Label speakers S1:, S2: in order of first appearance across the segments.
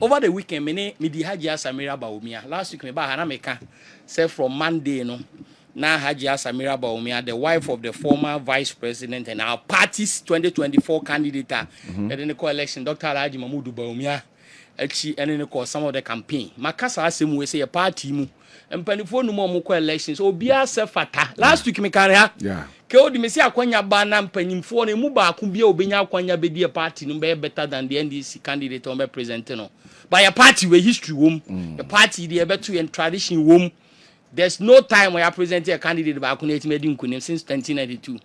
S1: over the weekend me di Haji Samira Bawumia. Last week me ba Hanameka say from Monday no. Now Haji Samira Bawumia, the wife of the former vice president and our party's 2024 candidate, and then the co-election, Dr. Alhaji Mahmoud Bawumia, actually, and then the call some of the campaign. Makasa Asimu we say a party mu, and penifo no more co-elections. So be a fata. Last week me carry
S2: yeah.
S1: Keo di mesi akwanya ba na penimfo ne mu ba ku bia obenya akwanya be di party no be better than the NDC candidate on be present no. By a party we history wom, the party the better and tradition wom. There's no time where I present a candidate back on it made since 1992.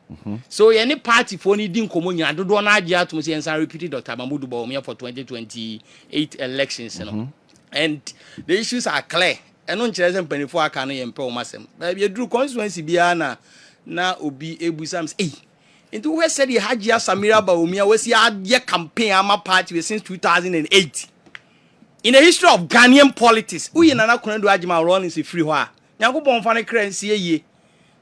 S1: So any party for any din common, I don't want to say and repeated Dr. Mahmoud Bawumia for 2028 elections. You know? And the issues are clear. And on Chelsea penny for I can empower myself. But you drew constituency biana na obi ebusams. Hey, into where said the Haji Samira Bawumia was your campaign ama party since 2008. In the history of Ghanaian politics, we in an akron do ajima run is free wa. Yango bon fa ne kransie ye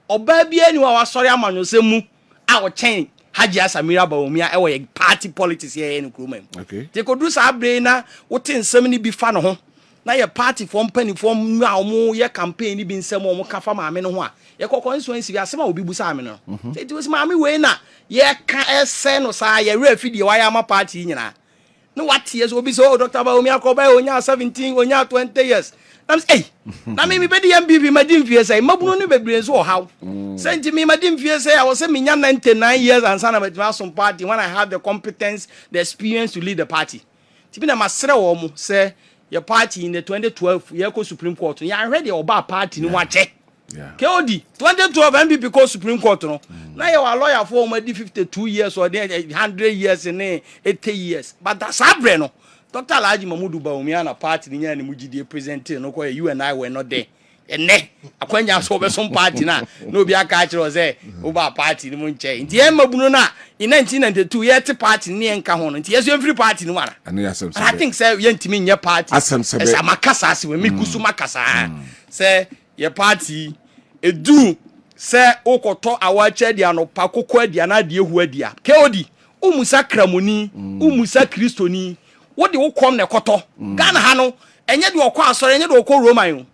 S1: oba bia ni wa wasori amanyosemu a wo chen Haji Samira Bawumia e wo party politics ye en kromam
S2: okay
S1: te kodu sa abre na wo te nsem ni bi fa no ho na ye party form panifom a wo ye campaign ni bi nsem wo ka fa maame no ho a ye constituency bi asema obi busa ame no te ti was maame we na ye ka ese no sa ye refidi wa ya ma party nyina no what years obi so Dr. Bawumia ko ba onya 17 onya 20 years. I'm say, na me be the MPP madin fie say mabunu no bebre so how. Senti me madin fie say I was say me 99 years and sana betima some party when I have the competence, the experience to lead the party. Tibi na masere wo mu say your party in the 2012 year ko Supreme Court. You already oba party ni wache.
S2: Yeah.
S1: KOD 2012 MPP ko Supreme Court no. Na you are lawyer for almost 52 years or 100 years and 80 years. But that's abre no. Dr. Alhaji Mahmoud Bawumia na party ni nyane mugidi presenting no kwa you and I were not there. Ene akwanya so be some party na no bi aka kire say oba party ni mu nche. Nti e mabunu na in 1992 yet party ni enka ho no. Nti yeso every party ni wana. I think say ye ntimi nye party. Esa makasa ase we mikusu makasa. Say ye party edu say okoto awache dia no pakoko adia na de ehu adia. KOD umusa kramoni, umusa kristoni. What do you come ne koto? Ghana hano, enye de okwa asore enye de okwa Roman.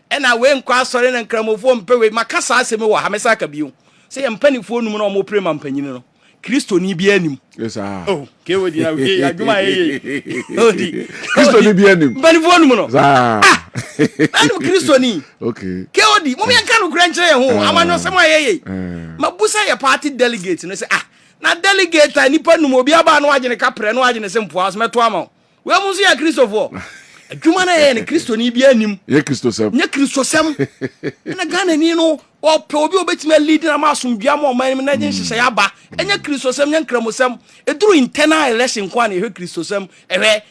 S1: Ena we nkwa asore na nkramofo mpewe makasa aseme wa hamesa ka biu. Se ye mpanifo num na omo prema mpanyini no. Kristo ni bi anim.
S2: Yes ah.
S1: Oh, ke wodi na we adwuma ye. Odi.
S2: Kristo ni bi anim.
S1: Mpanifo num no.
S2: Ah.
S1: Anu Kristo ni.
S2: Okay.
S1: Ke wodi, mo me nka no kura nkyere ho, amanyo sema ye. Mabusa ye party delegate no say na delegate nipa num obi aba no agene kapre no agene sempo as meto ama. We munzu ya Christopher. Adwuma na ye ne Kristo ni bi anim.
S2: Ye Kristo sem.
S1: Nye Kristo sem. Na Ghana ni no o pe obi obetime lead na masomdua ma o man na gye hyehyɛ ya ba. Enye Kristo sem nye nkramo sem. Eduru internal election kwa na ye Kristo sem. I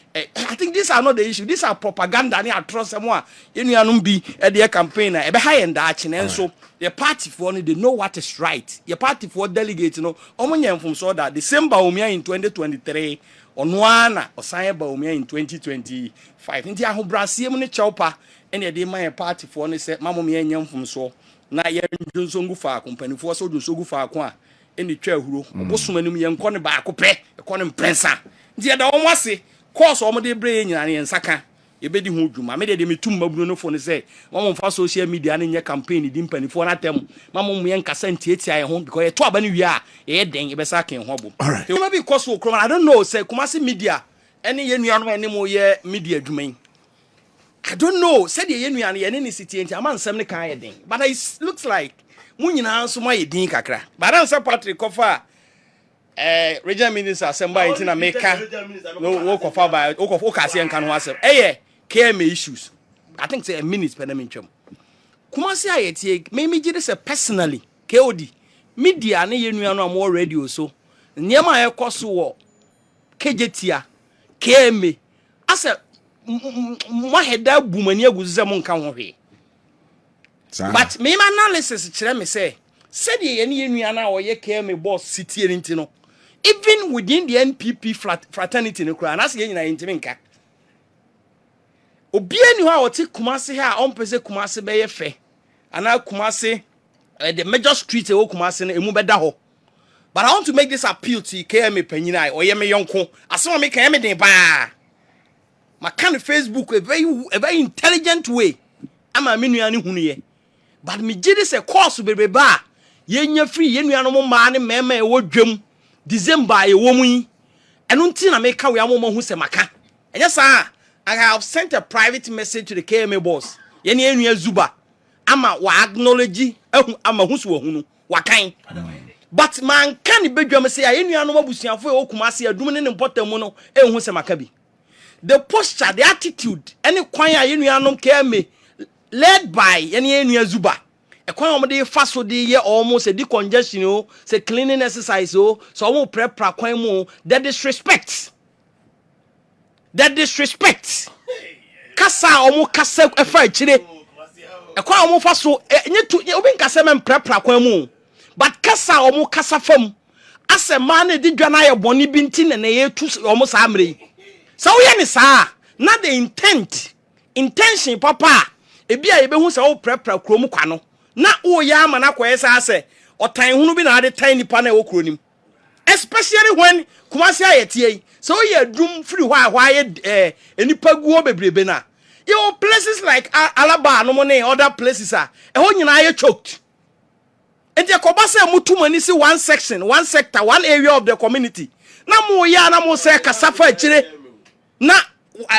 S1: think these are not the issue. These are propaganda ni atrocity sem a yenuanom bi e de campaign na e be high and achi na enso the party for they know what is right. Your party for delegate no omo nyamfom so that the same Bawumia in 2023 Onwana Osanya Bawumia in 2025. Nti ahobrasiem ne chawpa ene de man party for ne se mamomia nyamfom so na ye ndwonsongu fa company for so dwonsongu fa ko a ene twa ahuro obosomanum ye nkɔ ne ba akopɛ ekɔ ne mpensa nti ye da omo ase course omo de bre nyina ne nsaka ebedi hu dwuma me de metum mabunu no fo ne se mamom fa social media ne nye campaign di mpani fo na tem mamom ye nkasa ntiatia ye ho because ye to aba ne wi a ye den ye besa kan ho bo you no be course wo krom I don't know say kumasi media ene ye nuanom ene mo ye media dwuman I don't know said ye nuan ye ne city enti amansem ne kan ye den but it looks like mu nyina so ma ye din kakra but answer Patrick Kofa regional minister assembly enti na meka no wo kofa ba wo kofa okase enka no asem KMA issues. I think say a minute per minute. Kumasi ayetie me gide say personally KOD media ne yenu no more radio so nyema ekoso wo KJTia KMA asa mo heda bumani aguze mo nka ho hwe. But me analysis kire me say said ye yenu na wo ye KMA boss city enti no even within the NPP fraternity no kra na say ye nyina yentime nka obia ni ho a wote Kumasi ha ompese Kumasi be ye fe ana Kumasi the major street e wo Kumasi na emu beda ho but I want to make this appeal to KMA panyina o ye me yonko asema me kan me den ba my kind of Facebook a very intelligent way. I'm a minu hunu but me gye this a course bebe ba yenya free yenu anom ma ne mema e wodwam December e wo mu yi eno nti na meka we amoma hu se maka enya sa I have sent a private message to the KMA boss yene enu azuba ama wa acknowledge ama hu so hunu wakan but man kan bedwam se yenu anom abusuafo e okumase adum ne mpotamu no hu se maka bi the posture the attitude any kwan ya yenu anom KMA led by yene azuba ekwan omde fa so de ye almost a decongestion o say cleaning exercise o so omo prepare kwan mu that disrespect kasa omo kasa efa chire ekwan omo fa so nye obi nkasa men prepare kwan mu but kasa omo kasa fam ase man na di dwana ye boni bi nti na ye tu omo sa amre so wo ye ni sa na the intention papa ebia ye be hu se wo prepare krom kwa no na o ya ama na kwesa ase otan hunu bi na ade tan nipa na wo kronim especially when kumasi ayete so ye adum free why enipa guo bebrebe na you places like Alaba no money other places e ho nyina ye choked enti akoba se mutumani si one section one sector one area of the community na mo ya na mo se kasafa akire na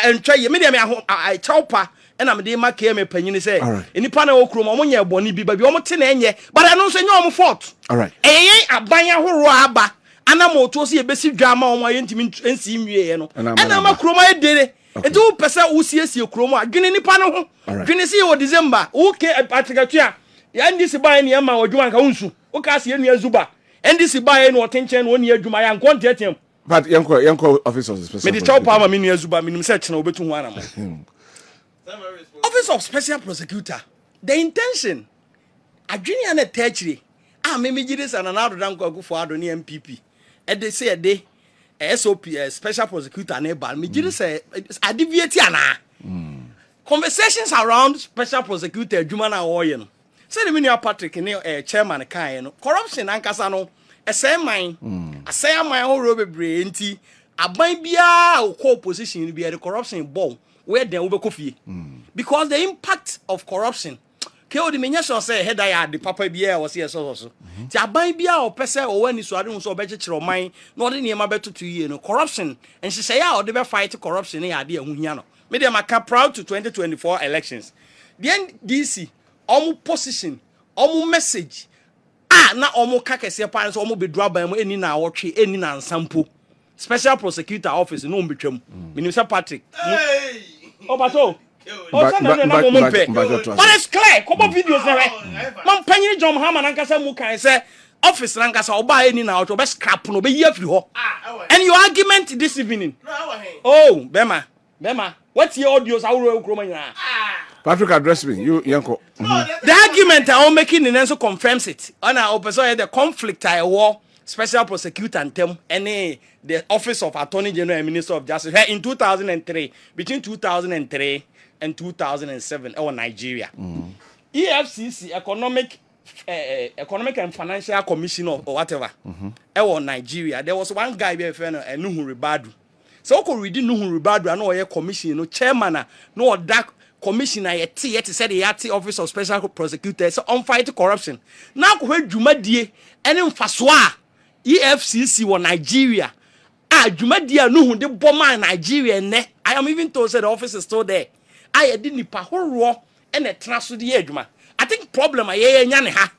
S1: entwa ye me de me I chaupa and I'm the Makame Penny say, any panel of Chrome, Monia Bonnie, but you almost enye, but I don't say no fault.
S2: All right.
S1: A banya who raba, and I'm to see a basic drama on my intimate and see me, and I'm a chroma did it. And 2% who sees your chroma, Guinea panel, Guinea or December, okay, at Patricia, and this by any Yama or Juan Kaunsu, okay, see any Zuba, and this by no attention 1 year to my young content him. But young officers, the top power mini Zuba, minim section over to one. Office of Special Prosecutor. The intention. A junior and a tertiary. Maybe this and another don't go for Adoni MPP. And they say a day, SOP, Special Prosecutor, neighbor. Me just say, I deviate conversations around Special Prosecutor, Jumana Oyen. Say the Minia Patrick, chairman, corruption, and Casano, a same mine, a same my own rubber brain, a bambia or co position be a corruption ball. Where they over coffee because the impact of corruption ke the menyesho say head I the papa bia was here so ti aban bia o pese o wani so ade so obekekere oman no de niema betutu yie no corruption and she say ya o de be fight corruption ya ade ahuhia no me dem aka proud to 2024 elections the NDC omu position omu message na omu kakese pan so omu bedru aban mu eni na awotwe eni na nsampo Special Prosecutor Office no mbetwam Minister Patrick oh but it's clear couple videos na man panyin John Hammer nankasa mu kan say office nankasa oba eni na auto be scrap no be yi afri ho and your argument this evening oh Bema what's your audios awuro kroma nyina
S2: Patrick address me you yanko
S1: the argument I am making in also confirms it on our person the conflict I war Special Prosecutor and the Office of Attorney General and Minister of Justice in 2003, between 2003 and 2007, or Nigeria. EFCC, Economic and Financial Commission or whatever, or Nigeria. There was one guy there, Nuhu Ribadu. So, could read Nuhu Ribadu, I know a commission, no chairman, no that commissioner, yet said the Office of Special Prosecutor, so on fight corruption. Now, where Jumadie and in Faswa. EFCC or Nigeria. Jumadia no de bomber Nigeria ne. I am even told that the office is still there. I didn't pahoro and a transfer the edgema. I think problem nyane ha.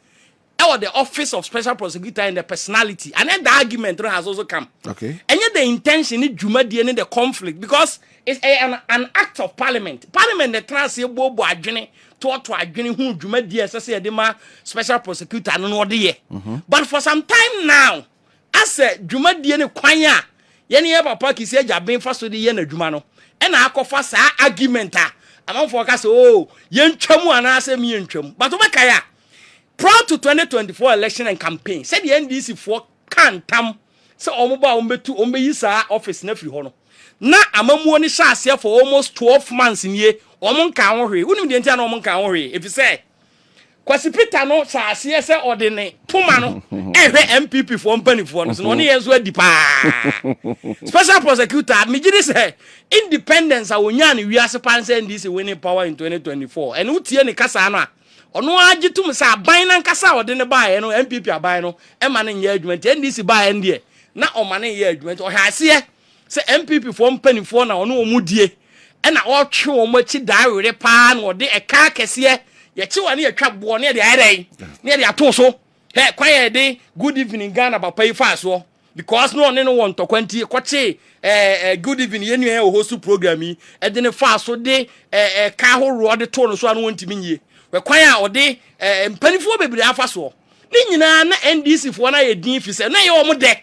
S1: Or the Office of Special Prosecutor and the personality. And then the argument has also come.
S2: Okay.
S1: And yet the intention is Jumadia and the conflict because it's an act of parliament. Parliament the transfer bobo adwene to adwene hu Jumadia say the Special Prosecutor and no de. But for some time now as a Jumadia ne kwanya yene ye papa kisi ajaben fa so de ye na djuma no e na akofa sa argument a amanfo ka say oh ye ntwam ana say me ntwam but obekaya proud to 2024 election and campaign said the NDC for kan tam say omoba ombetu ombeyi sa office na free ho no na amamuo ni sha ase for almost 12 months in ye omon kan ho hwe unim de ntia na omon kan ho hwe if you say Kwasi Peter no sa ase se odene puma no ehwe MPP for mpanifo no so no ne yeso adi pa special prosecutor me gidi say independence a wonya ne wiase panse NDC winning power in 2024 and utie ne kasa no a ono agitum sa aban na nkasa odene baaye no MPP aban no e ma ne nya adwuma NDC baaye ndie na o ma ne nya adwuma o ha ase se MPP for mpanifo na ono omudie e na o twe o machi daawere pa na ode e ka kese ye chi wane ye twa bo ne de ayrai ne de ato so he kwaye de good evening Ghana papa yi fa so because no ne no won to kwanti kwache good evening yenu e host program yi e de ne fa so de ka horo de to no so anu wontimi nyie we kwaye a ode mpanifo bebere afa so ni nyina na NDC fo na ye din fi se na ye o mo de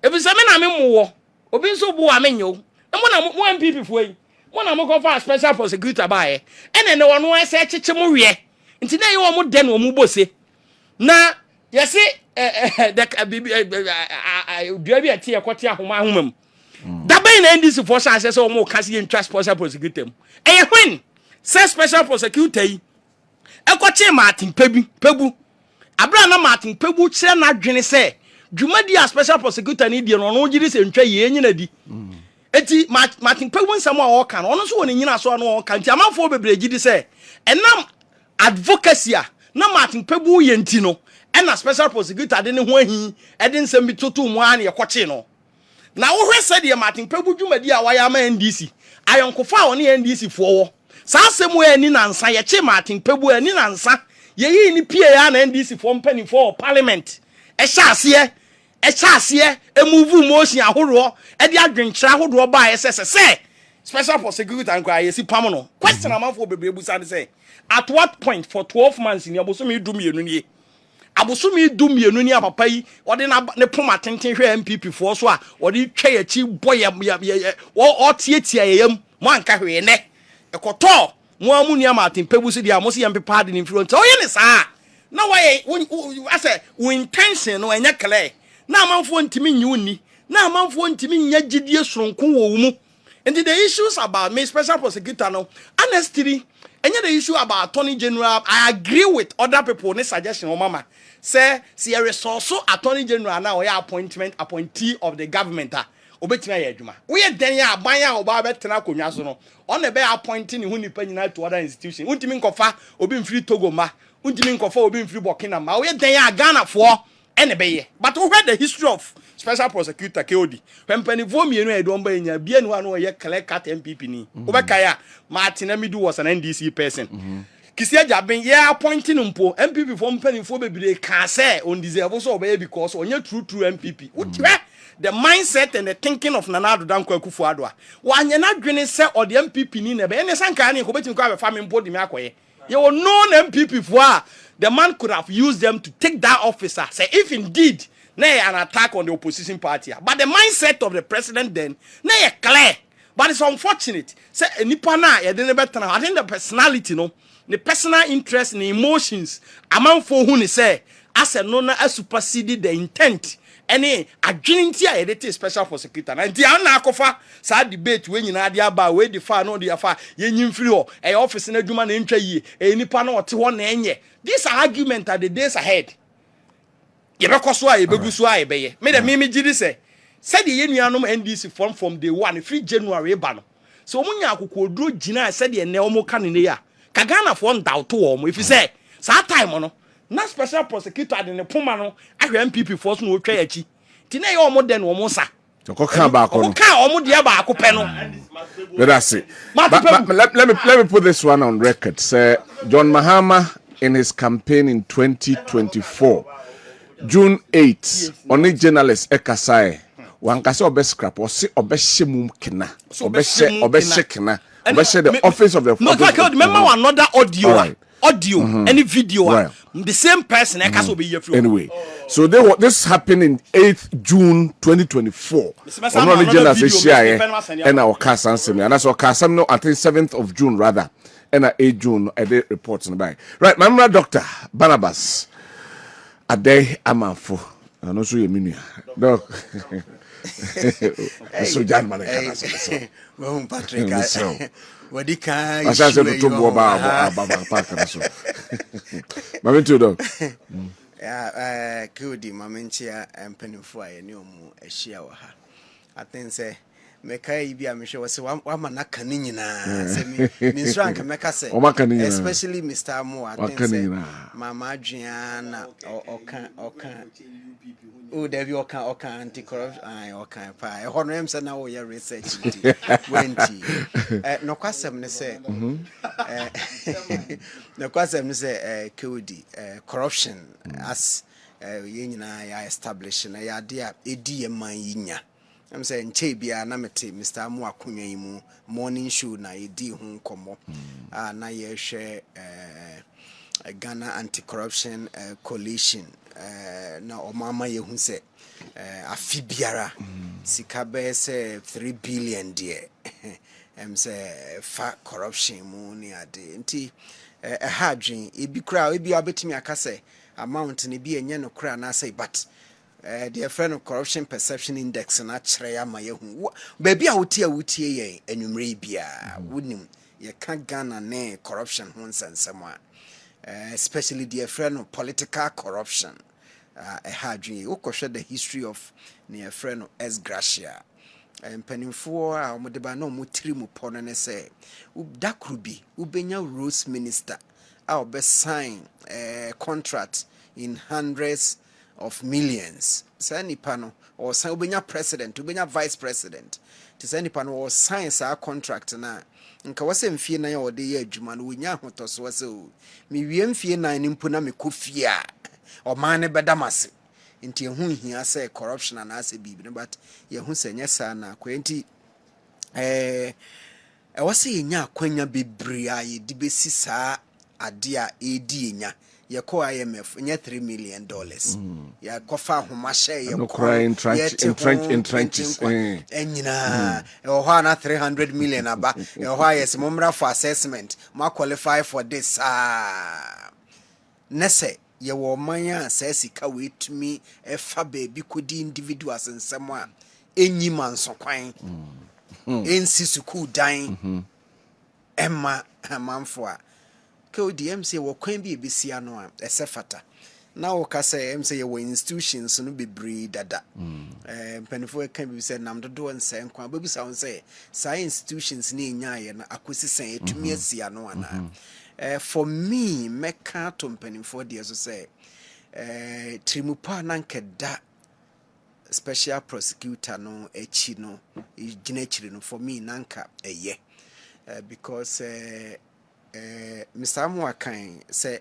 S1: e bi se me na me mo obi nso bo a menyo e mo na mo MPP fo yi mo na mo ko fa special prosecutor baaye ene ne wono ese chiche mo wie nti na ye wo mo de no mo bose na yesi dua bi atie ekote ahoma ahomam da ben na NDC for say say mo kasi ye ntwa special prosecutor when say special prosecutor yi ekoche Martin Pebu abra na Martin Pebu kire na dwene say dwumadi a special prosecutor ni die no no giri se ntwa ye nyina di eti Martin Pebu nsam a o ka no no so woni nyina so no o ka nti amanfo bebre gidi say enam advocacy a na Martin Pebu ye nti no na special prosecutor de ne ho ahi e de nsem bi toto mu an ye kwoche no na wo hwese de Martin Pebu dwumadi a waya ma NDC ayonkofa woni NDC fowo sa asemu ani nansa ye che Martin Pebu ani nansa ye yi ni pie ya na NDC for mpani for parliament e sha ase e move motion ahoro e de adwenkyra ahoro ba ye se special prosecutor nkwa ye si pam no question amanfo bebrebu sa de say at what point for 12 months in abosomi dumienu nie abosomi dumienu nie papa yi ode na ne poma tenten hwe MPP fo so a ode twa ya chi boye o tietia yam mo anka hwe ne ekoto mo amunu Martin Pebu si dia mo si yam pepa de influence o ye ne sa na why ase wo intention no enya clear na amanfo ntimi nyuni na amanfo ntimi nya gidie soronko wo mu. And the issues about me special prosecutor no honestly enya the issue about attorney general I agree with other people ne suggestion o mama say see a resource attorney general now your appointee of the government obetimi aye adwuma we den ya aban ya oba betena konwa so no on be appointing hu nipa nyina to other institution untimi nkofa obi mfiri Togo ma untimi nkofa obi mfiri Burkina ma we den ya Ghana for ene be ye but we heard the history of special prosecutor KOD when penifo mienu e don ba nya bia nu anu ye clear cut MPP ni obeka ya Martin Amidu was an NDC person kisia jaben ye appointing mpo MPP for penifo bebire can say on deserve so obey because onye true MPP the mindset and the thinking of Nana Addo Dankwa Akufo-Addo wanye na dwene se o the MPP ni na be ene sanka na ko betimi ko abefa me mpo di me akoye ye won known MPP for the man could have used them to take that officer say if indeed an attack on the opposition party but the mindset of the president then clear but it's unfortunate say nipa na ye de ne betana I think the personality no the personal interest and emotions amanfo hu ni say as no na supersede the intent any adwinti a edit special prosecutor na ntia na akofa sa debate we nyina de aba we defa no de afa ye nyimfiri ho e office na adwuma na ntwa yie e nipa na ote ho na enye this argument are the days ahead ye be koso a ye begu so a ye be ye me de me gidi say said ye nuanom NDC from day 1 free January ba no so omunya akokoduro gina said ye ne omo ka ne ya ka Ghana for ndawto wo mo if say sa time no na special prosecutor de ne poma no ahwe MPP force no otwa yachi ti na ye omo de no omo sa
S2: ko ka ba ko no
S1: ka omo de ba ko pe no
S2: that's it let me put this one on record say John Mahama in his campaign in 2024 June 8 only journalist ekasai wankase obescrap o se obehye kena obehye kena obehye the office of the
S1: no I remember another audio any video the same person ekase obeye
S2: anyway so this happened in 8th June 2024 only journalist share and our kasansem and that's our kasam no I think 7th of June rather and 8 June I did reports in the right my Dr. Barnabas a day amanfo no so ye minua doc so John man
S3: Patrick Wadika
S2: Ashanti to Tumbo Baba Park so. Mami to do.
S3: Kudi Mamentia and Penifua and Yomu a share ha. I think say Mekai be I'm sure was one Manakanina, semi Miss Rank Mecase, especially Mr. Moore. I think say Mama Gianna or can. Oh, there you can anti-corruption. I can pie. Honorams and now your research. 20. No question, say. No question, say, Kudi, corruption as yin I establish and I idea a dear my I'm saying Chabia Namete, Mr. Muakunyaimu, morning shoe na a dear home como. Na ye share Ghana anti-corruption coalition. Na omama ye hu se afibiara sikabe se 3 billion die say fa corruption mu ni ade nti hadwen ebi kra ebi abetimi aka se amount ne bi enye no kra na say but the friend of corruption perception index na kire ya ma ye hu baby a wotie ye anwumre bia wonim ye ka Ghana ne corruption ho nsensema especially the friend of political corruption. A hadri, Ukosha the history of near friend of S. Gracia. And penning for our Modebano Mutrimu Ponane say, Dakrubi, Ubenya Rose Minister, our best sign a contract in hundreds of millions. Sani Pano or Ubenya President, Ubenya Vice President, to Sani Pano or science our contract na. Nkawase mfie na ya ode ya adwuma no wonya hotoso wase o me wie mfie na ni mpona me kofia o man ne bedamase nti ehu hia se corruption na ase bibi but ye hu se nyesa na kwenti wase yenya akwanya bebre a ye di besi saa ade a edi enya ye ko IMF nya $3 million ya kofa homa share ye
S2: ko entrenches
S3: enyina e ho na 300 million aba e ho yes momra for assessment ma qualify for this nese ye wo manya sasika wetumi e fa baby kodi individuals nsem a enyi mansokwan ensi suku dan emma amanfo a KODM say wo kwan bi ebesia no a esefata na wo ka say say wo institutions no be breed dada mpanifo kan bi say nam dodo nsa nkwa babu sa won say institutions ni nyaye na akosi san etumi asia no ana for me meka to mpanifo de so say trimupa na nkeda special prosecutor no echi no gina chiri no for me nanka eye because Mr. Amwakan say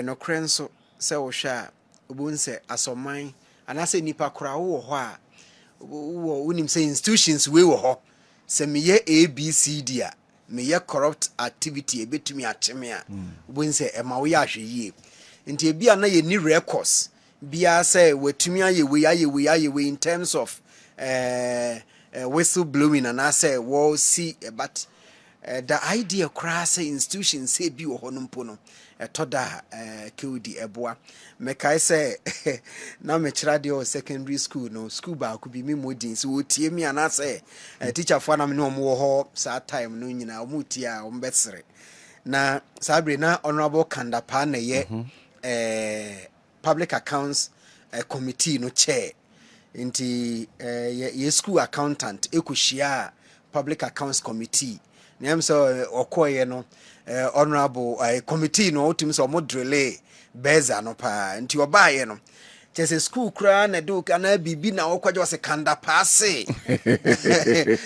S3: no krenso say wo hwa obun say asoman anase nipa kora wo ho a wo unim say institutions we wo ho say meye ABCD a meye corrupt activity ebetumi ateme a obun say ema wo ya hweye nti bia na ye ni records bia say wetumi ayewe in terms of whistle blowing anase wo see but the idea cross institutions say bi wo hono mpo no toda KOD eboa mekai say na me kira de secondary school no school ba ku bi me modin so wotie mi ana say teacher for na me no mo ho sa time no nyina o mutie a o mbesere na sabre na honorable Kandapa na ye public accounts committee no chair inti ye school accountant ekohia public accounts committee name so okoye no honorable committee no otim so modrele beza no pa nti obaye no chese school kra na do kana bibi na okwaje wase Kandapa ase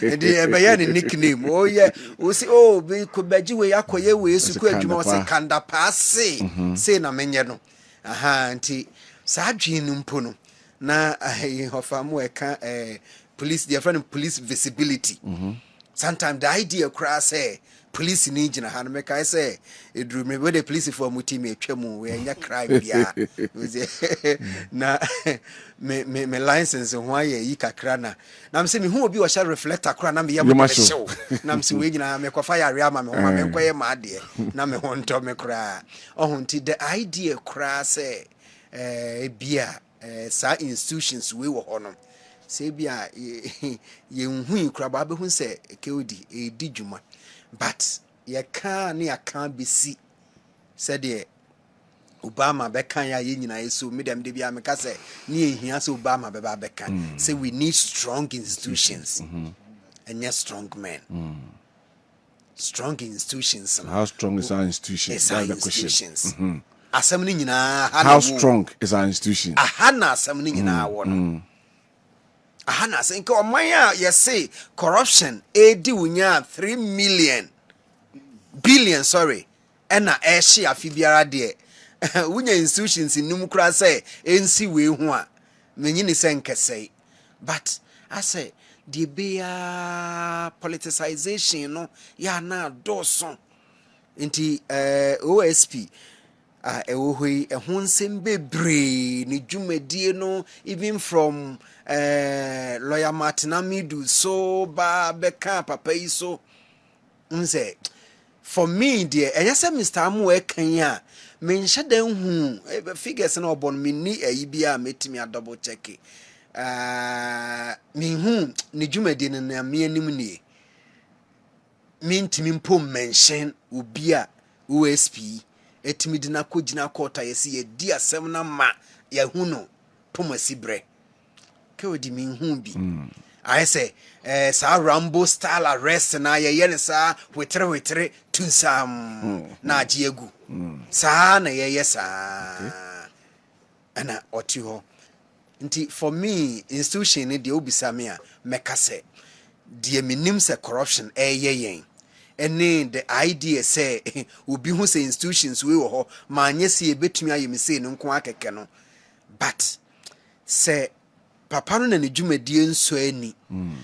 S3: ndi ebe ni nickname oye osi bi ko baji we akoye we school adwuma wase Kandapa ase say na menye no aha nti sa dwenu mpo no na hofamu eka police their friend police visibility sometimes the idea cross say police ni gina han make I say it drew me with the police for mu team atwamu we anya crime bia na me license ho aye yi kakra na me say me hu obi o sha reflector kra na me ye mo show na me say we gina me kwa fire area ma me ho ma me kwa ye ma de na me ho nto me kra ohunti the idea cross say bia sa institutions we wo hono say bia ye nhu kra ba be hu say KOD di djuma but ye can ni akan be see said ye Obama bekan ya ye nyina yeso me dem de bia me ka say ni ehia say Obama beba bekan say we need strong institutions and yes strong men strong institutions.
S2: How strong is our institution?
S3: That's
S2: the question.
S3: How
S2: strong is our institution?
S3: Ahana assemble nyina wo. Ahana say nka omanya you say corruption edi unya 3 billion sorry ena e share afibiara de unya institutions num kura say ensi we hu a menyi ni say nkesei but I say the beer politicization no ya na doson nti OSP ewohoi ehonsem bebre ni dwumadie no even from lawyer Martinamidu so ba beka papa yi so nse for me dear enyase Mr. Amu ekan ya menhye dan hu figures na obon me ni ayi bia metimi a double check me hu ni dwumadie no na me anim nie mintimi mpo mention obi a OSP etimi dina ko gina kota yesi ye di asem na ma ya hu no pomasi bre ke odi me hu bi I say sa Rambo style arrest na ye ne sa wetere tunsam na agiegu sa na ye sa ana oti ho nti for me institution ni de obisa me a meka se de minim se corruption yen any the idea say obi hu say institutions we wo ho ma anye se ebetumi ayemi say no nko akeke no but say papa no na ne dwumadie nso ani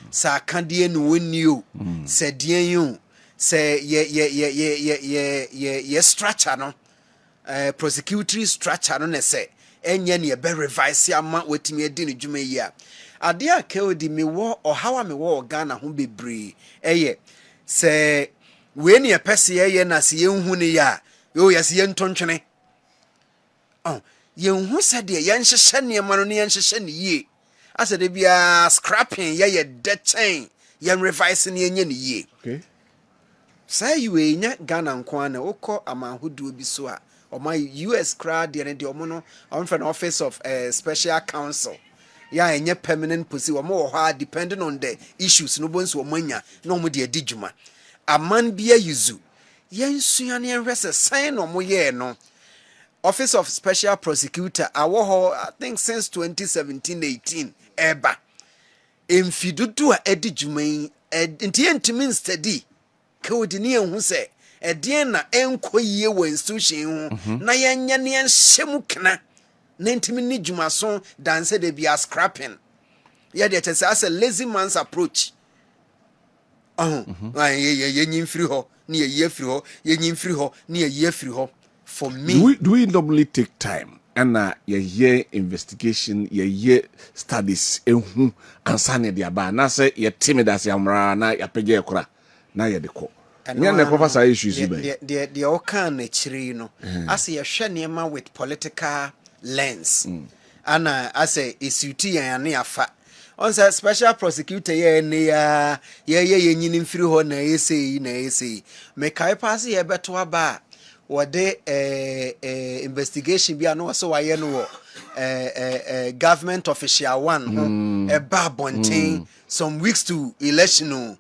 S3: sa akade no woni o se de yen se ye structure no prosecutory structure no ne se enye ne be revise ama wetimi adi ne dwuma yi a ade aka odi me wo ohawa me wo Ghana ho bebre eye se we ne pese ye na se yenhu ne ya yo ya se yentontwene yenhu se de yenhyehye ne ma no ne yenhyehye ne yie ase de bia scrapping ye de chain yen revise ne yenye ne yie
S2: Okay.
S3: Say you enya Ghana nko na wokọ amahudu obi so a oma US crowd de ne de omo no on office of special counsel ya enye permanent position omo ho depending on the issues no bonso omanya na omo de adijuma aman bia yuzu yensua ne enhwese sign no mo ye no office of special prosecutor awo ho I think since 2017-18 eba emfidudu a adijuma enti entimi steady Kodini hu se edien na enkoyie wo institution hu na yenye ne enhyemu kena na ntimi ni dwumaso danse de bia scrapping ye de tese as a lazy man's approach ye nyimfiri ho ne ye free ho ye nyimfiri ho ne ye free ho for me
S2: do we normally take time and ye investigation ye studies ehu ansane de aba na se ye timid as yamra na yapege ekora na ye de ko nya na ko fasa issues be
S3: the o kan na chiri no as ye hwe niema with political lens and as a isuti yan na afa on say special prosecutor ye ne ya ye nyini mfiri ho na yesei me kai pass ye beto aba wode investigation bia no so waye no government official one ho e ba bonten some weeks to election no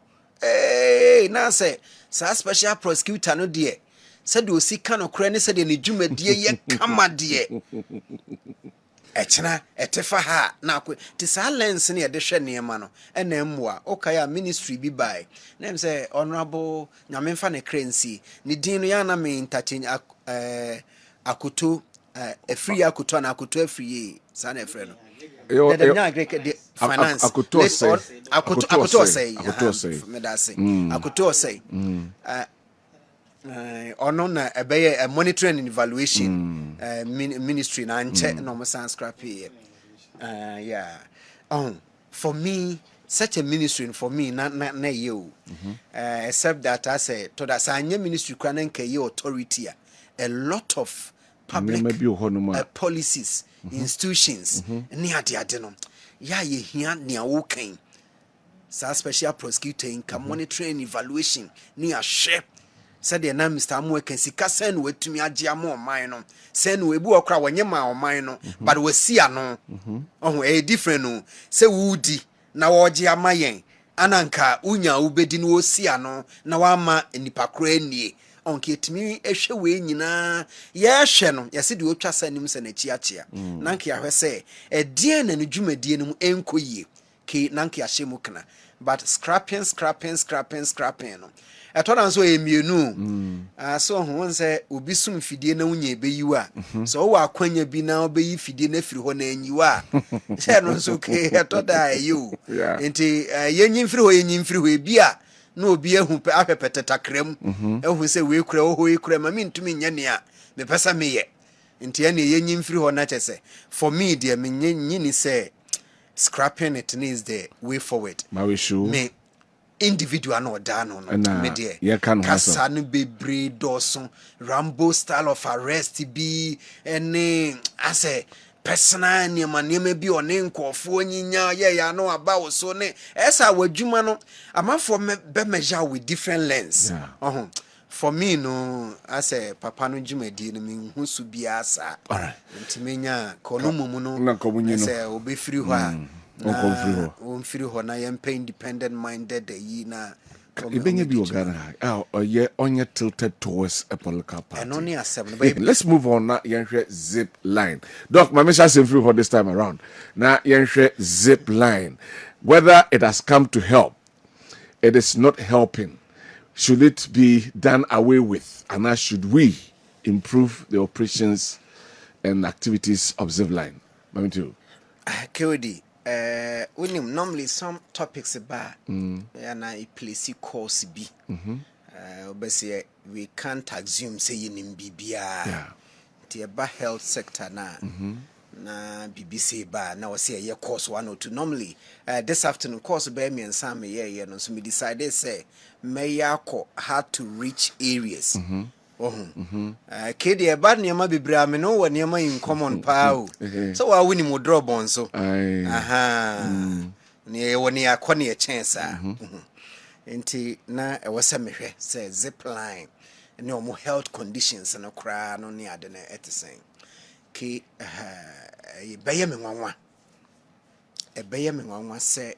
S3: na say sa special prosecutor no de said o sika no kra ne said ne dwumadie ye kama de echena etefa ha na ti sa lens ne de hwe niema no na emwa okaya ministry bi bai na em say honorable nyamemfa ne krensi ne din no ya na me entertain akoto free akoto na akoto free sa na free no the finance akoto say ono na ebeye monitoring and evaluation ministry na nche no mo sans scrap here yeah for me such a ministry for me na you except that I say to that sanye ministry kwana nke ye authority a lot of public policies institutions ni ade no ya ye hia ne awokan sa special prosecutor in ka monitoring evaluation ni ahwe said the na Mr. Amu can sika send we to me agye ama oman no send we bi okra wonye ma oman no but we see ano oh e different no say wudi na wo gye ama yen ananka unya ubedi no osi ano na wa ma nipa kra nie onke etimi ehwe we nyina ye hwe no ye se de otwa sanim se na chi achia nanke ahwe se e die na ne dwumadie no mu enkoyie ke nanke ahye mu kana but scrapping no etodan so emienu so ho say obi sum fidie na unya ebeyiwa so wo akwanya bi na obeyi fidie na firi ho na anyiwa se no so ke etoda ayo enti yenyin firi ho ebia na obi ehu ahwepete takram ehu se we kura ho ekura ma mintumi nya ne a me pesa meye enti ya na yenyin firi ho na chese for me dear me nyini say scrapping it is the way forward me individual no dano no me de kasa no bebre doso Rambo style of arrest be any ase personal niema bi one nkofo nyinya ye ya no aba so ne esa wadwuma no amafo be measure with different lens for me no ase papa no dwumadi no me husu bia asa ntimenya kono mumu no ase obefiri ho a Onfiri ho na yempe independent minded yi na
S2: Ibenye bi ogana ye onye tilted towards a political party. Let's move on now. Yenhwe Zipline. Doc, my mission is free for this time around. Now yenhwe Zipline. Whether it has come to help, it is not helping. Should it be done away with? And how should we improve the operations and activities of Zipline? Mami too.
S3: Kewedi. Normally some topics about and I place course B. Obviously we can't assume say in BBA. The health sector na BBC ba na we say course 1 or 2. Normally this afternoon course by me and Sam no so me decided say Mayako had to reach areas. Kedi eba niema bibra me no wa niema in common pao so wa wini mo draw bon so ni woni akone e chance enti na e wose mehwe say Zipline ni omo health conditions no kra no ni ade na etisen ke beye me nwanwa say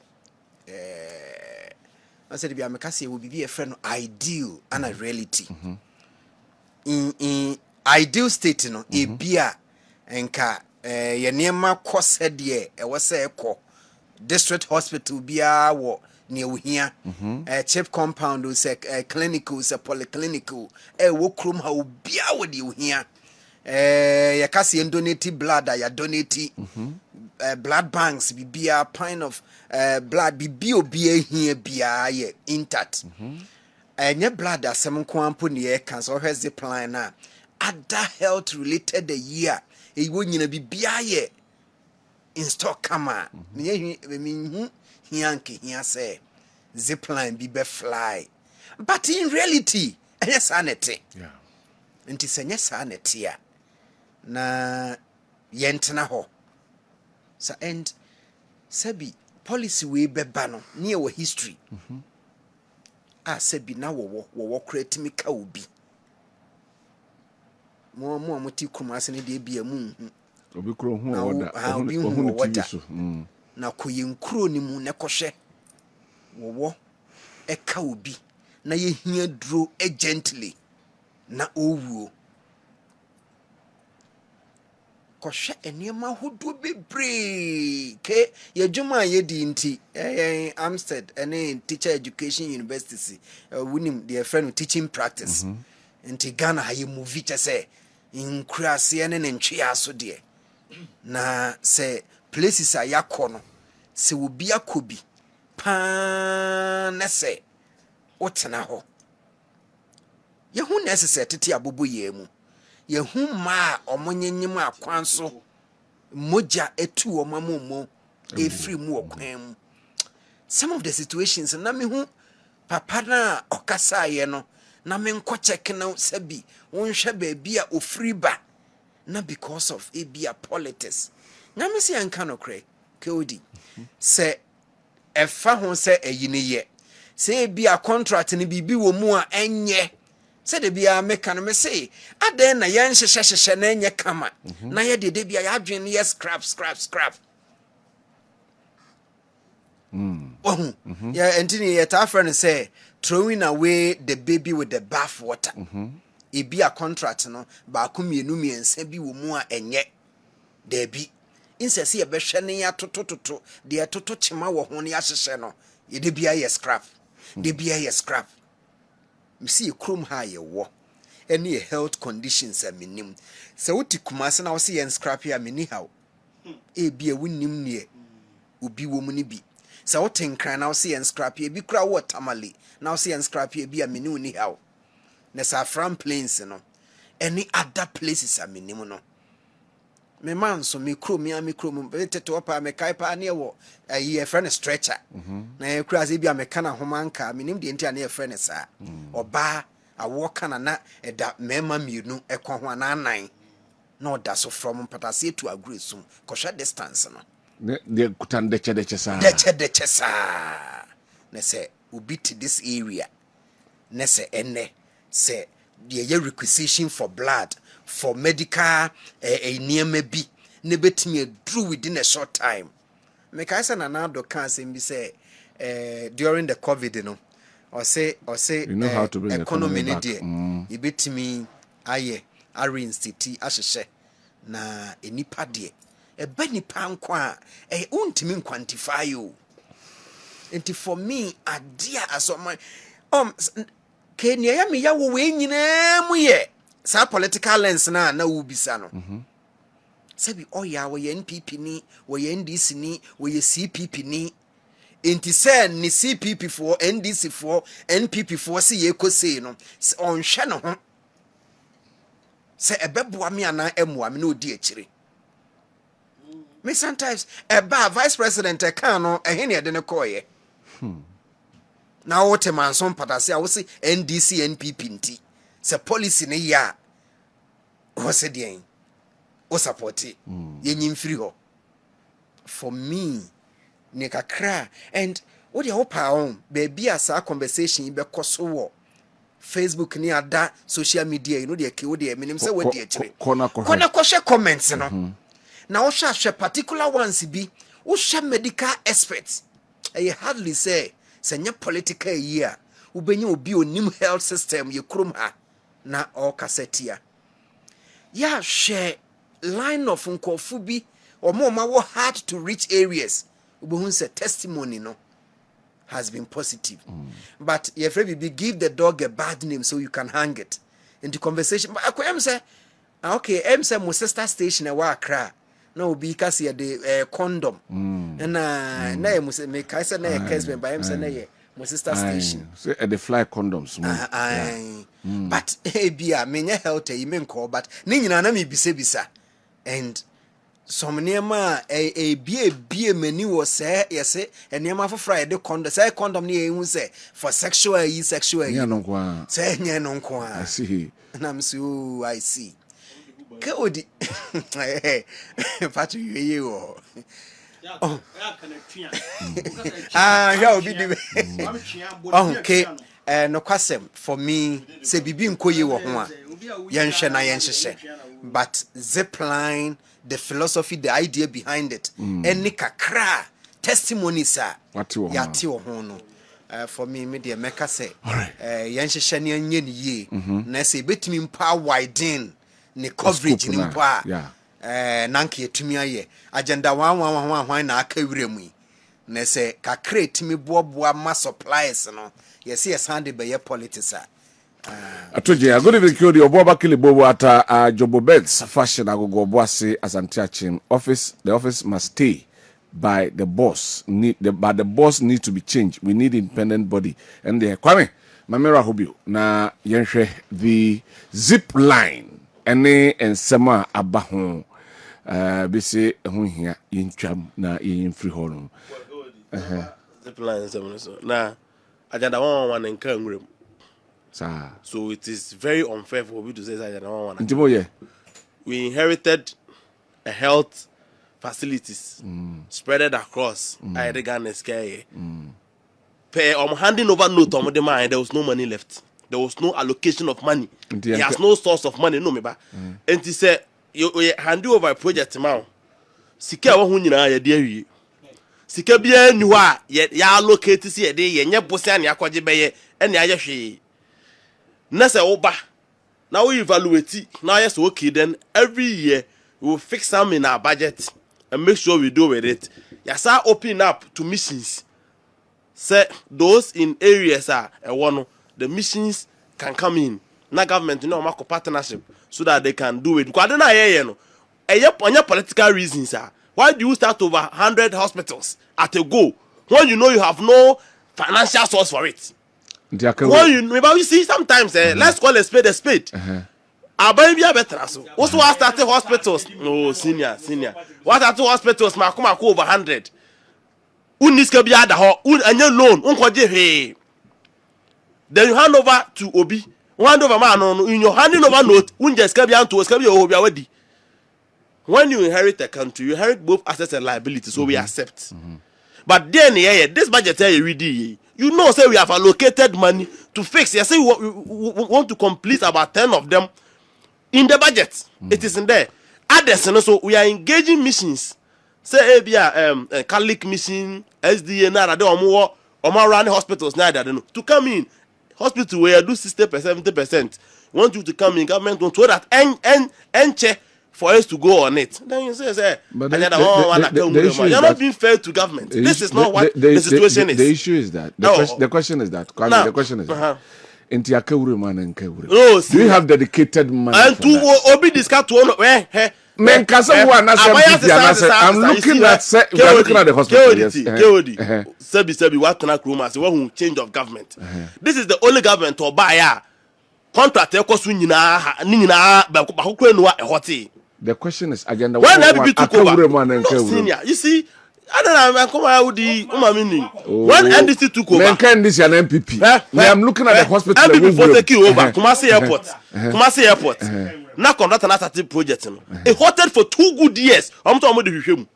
S3: I said bia me ka say wo bibi e friend no ideal and a reality in ideal state no ebia enka ye niema kose de e wose ekọ district hospital bia wo ne ohia chief compound o se clinical se polyclinical wo krom ha obia wo de ohia ye kase donate blood ya donate blood banks bibia pint of blood bibia obia hia bia ye intact enye blood asem nko ampo ne e kan so hwe Zipline na other health related the year e wo nyina bibia ye in stock kama me hianke hia say Zipline bi be fly but in reality enye sanity nti senye sanity a na yentena ho so and sabi policy we beba no ne wo history sabi na wo create me ka obi mo amoti kumase ne de bia mu
S2: obi kro hu oda so
S3: na koyenkro ni mu ne kohwe wo e ka obi na ye hia duro gently na owuo kohwe eniema hodo bebre ke yedwuma yedi nti Amstead ene teacher education university winim the friend teaching practice nti Ghana haye movie chese in krase ene ntwe aso de na se places ayakọ no se obi akobi pa na se otena ho yehu necessary tete abobo yemu yehu ma omonyanyim akwanso moja etu omamomo efri mu okwan. Some of the situations na me hu papa na okasa ye no na me nko check na sabi wonhwe ba bia ofri ba na because of ebia politics na me se anka no kre kodi se ɛfa ho sɛ ɛyi ne yɛ sɛ bi a contract ne bibi wɔ mu a ɛnyɛ sɛ de bia meka no me say adan na yɛn hyehyɛ na ɛnyɛ kama na yɛ de bia yɛ adwen yɛ scrap yeah entini yɛ ta friend say throwing away the baby with the bath water ebi a contract no ba ko mienu miensa bi wɔ mu a ɛnyɛ da bi insɛ yɛ bɛhwɛ ne ya totototo de toto chema wɔ ho ne ahyehyɛ no yɛ de bia yɛ scrap de bia yɛ scrap msi ekrom ha yɛ wɔ any health conditions a minim sɛ woti kumase na wo se yɛ scrap ya mini haw e bia wonnim ne obi wɔ mu ne bi sɛ wote nkran na wo se yɛ scrap ya bi kura wo tamale na wo se yɛ scrap ya bi a mini uni haw na Safran Plains no any other places a minim no me man so me krom tete opa me kai pa ne wo ye friend stretcher na e kura se bia me kana homanka minim de ntia na e friend sa oba awo kana na eda mema mienu ekon ho na anan na oda so from patase to agresum kosha distance no
S2: de kutan de che sa
S3: na say obi to this area na say ene say the requisition for blood for medical near bi ne betimi adru within a short time me kai say na do kan say bi say during the covid no or say
S2: you know how to bring
S3: economy ne dey e betimi aye reinstitute ahyehyɛ na enipa dey e ba nipa nko a untimi quantify o enti for me adia asoma Kenya ya me ya wo we nyina mu ye sa political lens na wo bisa no sabi oya wo ye NPP ni wo ye NDC ni wo ye CPP ni enti se ni CPP for NDC for NPP for se ye kose no on hwe no ho se ebeboa me ana emua me na odi akire me sometimes eba vice president e kan no ehe ne de ne koye na wote manson patase a wo se NDC NPP nti se policy ne ya wo se den wo support ye nyimfiri ho for me ne kakra and wo de wo pa on baby asa conversation be koso wo Facebook ni ada social media you know de ke wo de minim se wo de akire kona ko share comments no na wo share particular ones bi wo share medical experts I hardly say senya political year ubenye obi onim health system ye krom ha na all kassetia ya share line of nkofu bi omo ma wo hard to reach areas ubehun say testimony no has been positive but your friend be give the dog a bad name so you can hang it in the conversation but akwem say okay say mo sister station e wa Accra na obi ka se de condom na ye mo se me ka se na ye case by say na ye mo sister station
S2: say the fly condoms
S3: but bia me nya health e me nko but ni nyina na me bisa and some niema bie mani wo say yes niema for Friday condom say condom ni ehun say for sexual
S2: nya no kwa
S3: say nya no kwa
S2: I see
S3: na me so I see Kodi Patu ye wo ya obi di okay no kwasem for me say bibi nkoye wo ho a yenhwe na yenhyehye but Zipline the philosophy the idea behind it any kakra testimonies are yati wo ho no for me media meka say yenhyehye ne anye ne ye na say betimi mpa widen ne coverage ni mpo a nanke etumi aye agenda 111 na aka wiremu na se kakra etumi boaboa ma supplies no yesi yesande be ye politics a
S2: atoje agodi vekodi oboba kile bobo ata jobo beds fashion agogo boase Ashanti achim office the office must stay by the boss but the boss need to be changed. We need independent body and the kwame mamera hobio na yenhwe the Zipline ene ensema aba ho bese ho hia yentwam na yemfiri ho no
S4: Zipline so na agenda 111 nka nwrem so it is very unfair for people to say agenda 111
S2: ntimo ye
S4: we inherited a health facilities spreaded across the Ghana scale. I'm handing over note on the mind. There was no money left. There was no allocation of money. He has no source of money. No, me ba. And he said, "You hand over a project now. Sika wa hunyina ya de Sika bia ni wa ya allocate si ya de ye nye bosia ne akwaje beye ene aye hwe. Na se wo ba. Now we evaluate. Now yes, okay. Then every year we will fix some in our budget and make sure we do with it. Yes, I open up to missions. Say those in areas are one the missions can come in. Na government make partnership so that they can do it. Because I don't know on your political reasons why do you start over 100 hospitals at a go when you know you have no financial source for it? Well, you see, sometimes let's call a spade a spade. Abambia better so. Also, I started hospitals. No, senior. What are 2 hospitals? Makuma over 100. Uniska be ada ho. And your loan. Hey. Then you hand over to Obi. Hand over man in your handing over note. Unjeska be to Oskabi Obi already. When you inherit a country, you inherit both assets and liabilities. So we accept. But then this budget you know, say we have allocated money to fix. You say we want to complete about 10 of them in the budget. It is in there. Others, so we are engaging missions. Say, Catholic mission, SDA, nada, or running hospitals, nada, to come in. Hospital where you do 60%, 70%. Want you to come in, government want to that and check for us to go on it. Then you say,
S2: but
S4: you're not being fair to government. This is not what the situation is.
S2: The issue is that the question is that the question is that do you have dedicated money?
S4: And to Obi discuss to one
S2: I'm looking at the hospital.
S4: Sebi what can I say one change of government. This is the only government to buy contract
S2: the question is agenda.
S4: When NPP took over, senior, you see, I don't know. Come out with the when NDC took over,
S2: I'm looking at the hospital.
S4: NPP for take over. Kumasi Airport. Now conduct an attractive project. It halted for 2 good years. I'm talking about the film.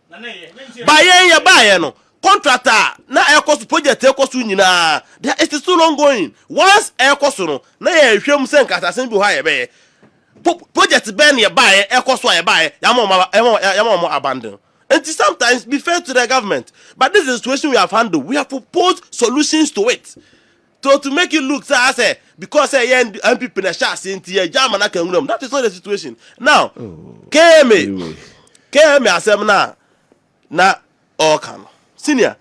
S4: Buy no contractor. Now air cost project air cost nyina. It is still ongoing. Once air cost no, na air film send kata send be high be. Project ben ye buy cost why buy yamo abandon. And sometimes be fair to the government. But this is the situation we have handled. We have proposed solutions to it. To make it look so I say because MPP na sha sentie jam na kan that is not the situation. Now KM asem na all can. Senior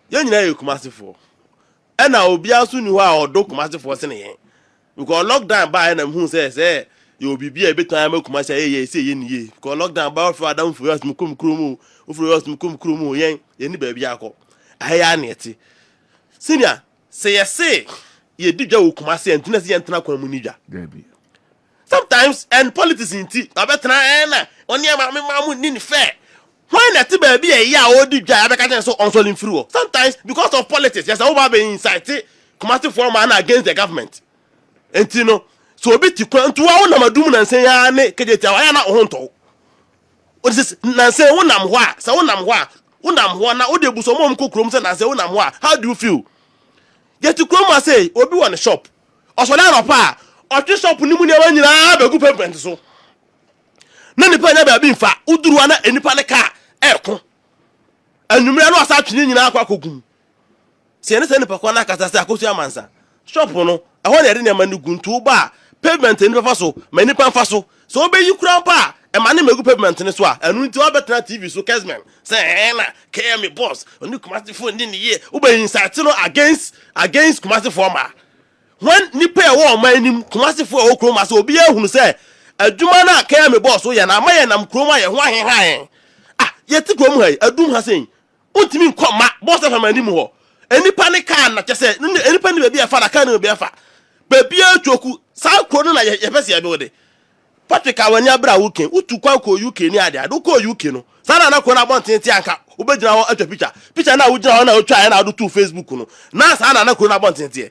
S4: you nyina you Kumasi for. E na obi aso ni ho a odo Kumasi for se ne yen. Because lockdown by na hu say you be a bit time Kumasi say ye because lockdown by for Adam for us mukum krumu for us mukum krumu yen ni ba bia akọ aya na eti. Senior say ye did your Kumasi and Tina Yantana Communija. Sometimes and politics in tea, I bet na only mamma need fair. Why not baby a ya or did I so unsolving through? Sometimes because of politics, yes, over being inside Kumasi for man against the government. And you know, so bit to come to our number doom and say, I na honto. What is Nancy Unam wa, so Unam wa, now Ode Busomon cook rooms and I say Unam wa. How do you feel? Get to come and say, Obi want a shop. Or so now, pa, or just shop Nimunia when you have a good payment. So, none of the never been fat, Udruana, any panica, echo. And you may not start in our cooking. See anything in Pacana Casacosia Mansa. Shop, no, I want a man to bar, pavement in the faso, many pan faso. So be you crown pa. A man make good pavement in the swat, and we to have better TV, so Casman. Say, Anna, care me boss, when you come at the phone in the year, Uber inside against Kumasi former. When Nipe war, my name Kumasi for Okroma, so be who say, a Dumana care me boss, so ya na my and I'm chroma and why. Ah, yet to come here, a doom has saying, what do you mean, come, boss of my name? Any panic can, not just say, any penny will be a father, can be a fat. Baby, Joku, South Corona, your body. Patrick awanya bra wuken utu kwanko UK ni ade do ko UK no sana na ko na bonten ti anka ubegina ho atwa picture na wugina ho na otwa na do to Facebook no na sana na ko na bonten ti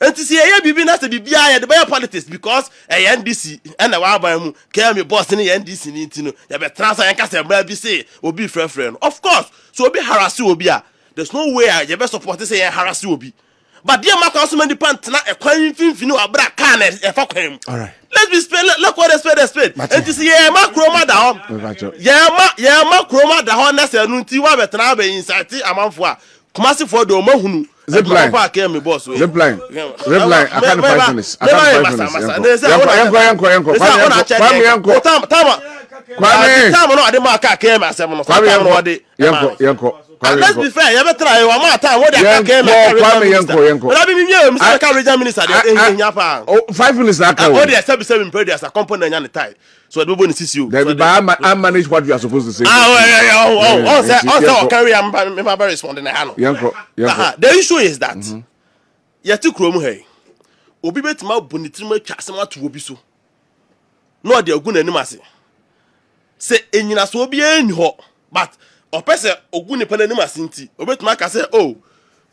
S4: And to see a baby not to be behind the bio politics because a NDC and a Wabamu came your boss in the NDC need to know. You better transfer and cast a baby say will be friend. Of course, so be harass you will be. There's no way you best support to say harass you will be. But dear Mark also many pants not a coin fin a black can and fuck him.
S2: All right.
S4: Let's be spell look what they spell. And to see a macroma down. Yeah, macroma down. That's a nunti wa better be inside a month for. Kumasi for the Mohunu.
S2: Zipline. Zipline. I can't 5 minutes. I can't 5 minutes. Yanko.
S4: Let's be fair. You better try. You want time? What they came?
S2: Yanko.
S4: But I mean, you, Mr. Regional Minister, in Japan.
S2: Oh, 5 minutes. I can't.
S4: Oh, they are 77 per day as a component in the tie. So I don't want to see you.
S2: I manage what you are supposed to say.
S4: Oh, carry. I'm very responding.
S2: Yanko.
S4: The issue is that you took Romu. Hey, Obi bet ma bonitrima chasema to Obi so. No, they are good animasi. Say, Enina so be in ho, but. Opese ogun ni pele ni masinti obetuma ka say oh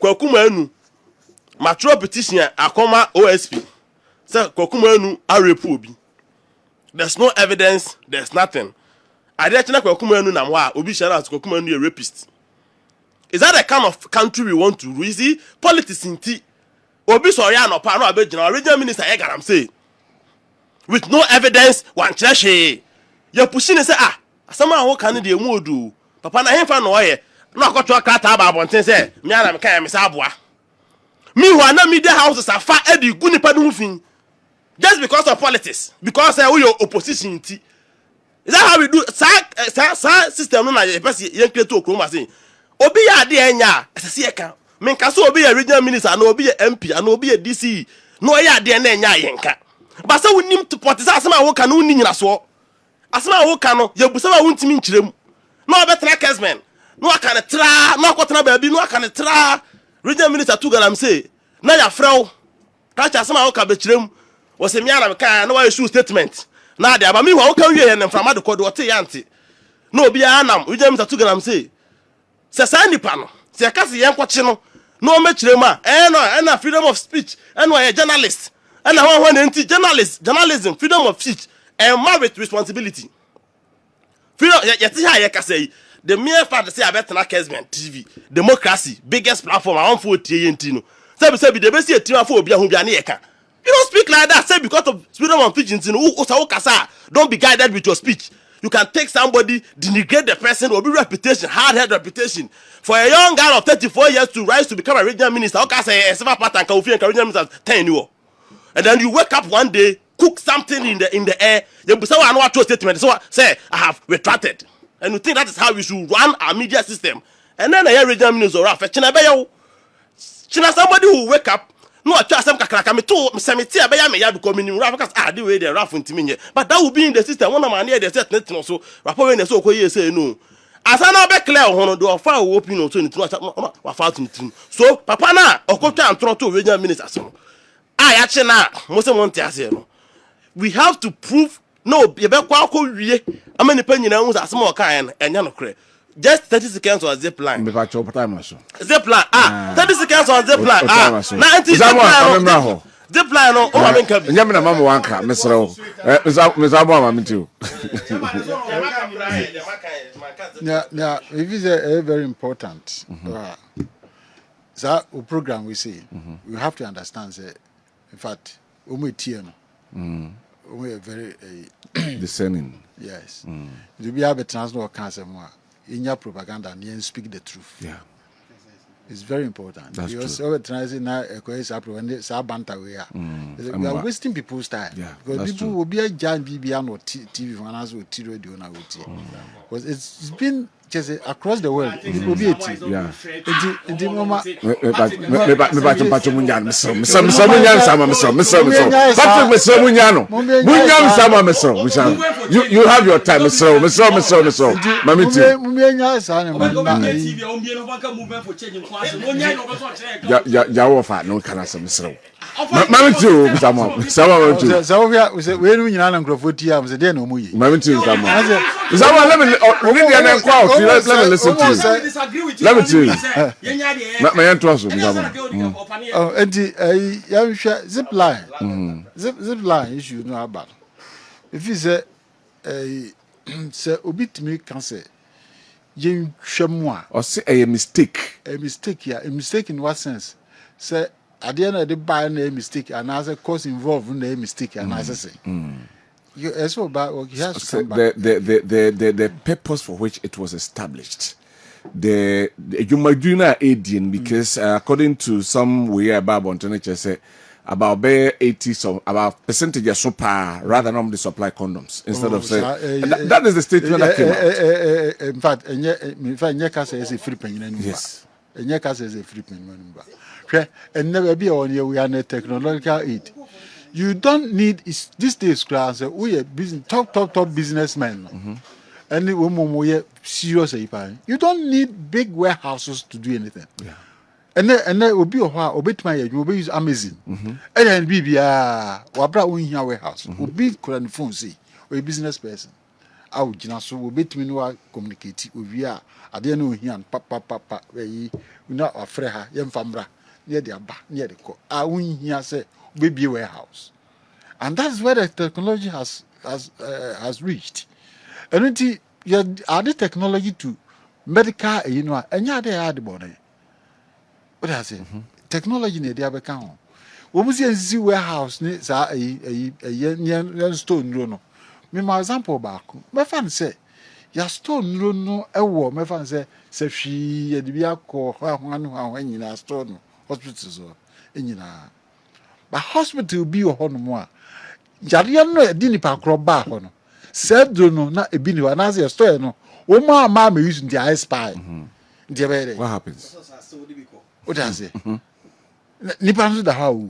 S4: kwakuma anu matro petition akoma OSP say kwakuma anu arepu obi. There's no evidence, there's nothing. Ade chena kwakuma anu na mwa obi shara as kwakuma anu a rapist. Is that the kind of country we want to rule? You see, politics inti obi so ya no pa no abegina regional minister e garam say with no evidence one cheshe you pushing say asama ho kan de emu odu papa na hemfa no ye na akotwa krata ba abonten say me ana me kan me sa aboa me who na media houses afa edi gu nipa no fin just because of politics because we your opposition ti. Is that how we do sa system no na ye person ye create okroma say obi ya de enya asese ye kan me nka so obi ya regional minister na obi ya MP na obi ya DC no ya de na enya ye nka ba say we nim to politics asema wo kan no ni nyina so asema wo kan no ye busa ba wontimi nkyerem no better casement no aka ne tra no akotena baabi no aka ne tra regional minister to galam say na ya frɛw ka cha asema wo ka be kyerem wo se mia na me kan na wa issue statement na de aba mi ho wo kan wie ne mframa de kodo wote yante no obi anam regional minister to galam say se sa nipa no se ka se yen kwakye no no me kyerem no freedom of speech no a journalist na ho na nti journalism freedom of speech and merit responsibility. Yet here can say the mere fact that say I better not casement TV democracy biggest platform I want for TNT. Say the best team for Obia Hubianeka. You don't speak like that. Say because of freedom of speech, don't be guided with your speech. You can take somebody, denigrate the person, or be reputation, hard-headed reputation. For a young girl of 34 years to rise to become a regional minister, okay, say a silver pattern can be a regional minister 10 years. And then you wake up one day, cook something in the air. You say, I know what your statement. So say, I have retracted. And you think that is how we should run our media system. And then a regional minister or somebody who wake up, no, I trust some kakaka me to semiti abeya me ya because me rap because the way they rap ntimi. But that will be in the system. One man here they set nothing also. Rapport when they so koye say no. As I now be clear on do afa open on so ntinu wa fa ntinu. So papa na okotwa antro to regional minister so. Actually na mo se mo ntiase no. We have to prove no ye be kwa wie amani pa nyina hu asem o kan enya no kre. Just 30 seconds on Zipline.
S2: Me fa chop time so.
S4: Zipline 30 seconds on Zipline na anti Zipline no o ma menka bi.
S2: Nyame na mama wanka mesrew. Me za mo mama mtiu.
S5: Yeah, it is a very important. So program we see, we have to understand that in fact, we are very
S2: discerning.
S5: Yes. You be have a transnational cancer more in your propaganda and you speak the truth.
S2: Yeah.
S5: It's very important.
S2: That's
S5: because
S2: true.
S5: now we are wasting people's time.
S2: Yeah,
S5: because
S2: that's
S5: people
S2: true.
S5: will be a giant BBN or TV finance or TV radio now. Because it's been just across the world. It will be a TV.
S2: Yeah. You have your time, Mami too, Mr. Someone too.
S5: So we say we no nyina na nkrofo ti am say dey na omo yi.
S2: Mami too, Mr. Someone, let me listen to you. Let me tell you. My answer was Mr.
S5: Oh, and ya hwe Zipline. Zipline issue no about. If you say say obitimi kan say yen hwemu a
S2: or say a mistake.
S5: A mistake in what sense? Say at the end of the buy a mistake and as a cause involved in a mistake and as I say. You as well about he has to come back.
S2: The purpose for which it was established. You might do not aid because according to some way about Bontonich say about 80 about percentage of super rather than the supply condoms instead of say that is the statement that came out.
S5: In fact, Nyeka says a free penny.
S2: Yes.
S5: Nyeka says a free penny. And never be on your we are a technological aid. You don't need this days class. We are business top businessmen. And the woman we serious. You don't need big warehouses to do anything.
S2: Yeah.
S5: And then will be a while, obey my you will use Amazon. And then be wabra win here warehouse. Will be current phone see or a business person. I would so will be to me no communicate with you. I didn't know here and papa where you not afraid her young famra near the back near the court. I win here say baby warehouse. And that's where the technology has reached. And it you add the technology to medical you know and you are the body. What I say? Technology ne dey abeka ho. Wo mu see warehouse ni sa a stone no. Me my example back. Me fan say ya stone no e wo me fan say se hwi ye de bi akọ ho nyina store no hospital so nyina. But hospital bi ho no mo a jare no e di ni pa kro ba ho no. Se do no na e bi ni wa na say store no. Wo ma me use the eye spy.
S2: What happens?
S5: What does it? Nipansu da how?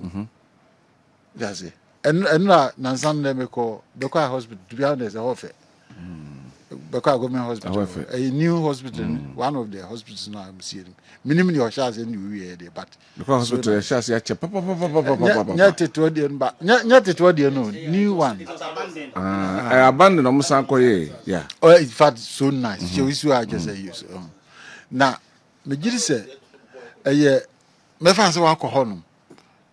S5: Does it? And Nansan never call Beka Hospital to be honest, a hofe. Beka Government Hospital, a new hospital, one of the hospitals now I'm seeing. Minimum your shares in you there, but
S2: because hospital shares yacha
S5: Not it what you know, new one.
S2: I abandoned Omusanko, yeah.
S5: Oh, in fact, so nice. She wish you I just say use. Now, me say. Me fancy wa ko hono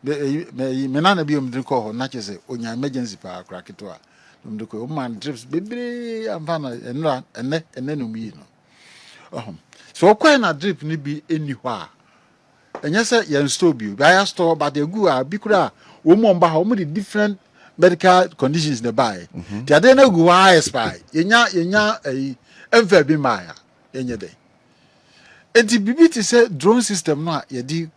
S5: me na na bi o mdin ko ho na chese onya emergency pa crack to a mdin ko o man trips bebre amfa na enne no mi no so kwa na drip ni bi eni ho a enye se ye store bi ya store but the gu a bi kura o mo mba ha o mo di different medical conditions the buy the ade na gu high spy yenya emfa bi ma ya yenye dey. And the BBT said drone system no yedi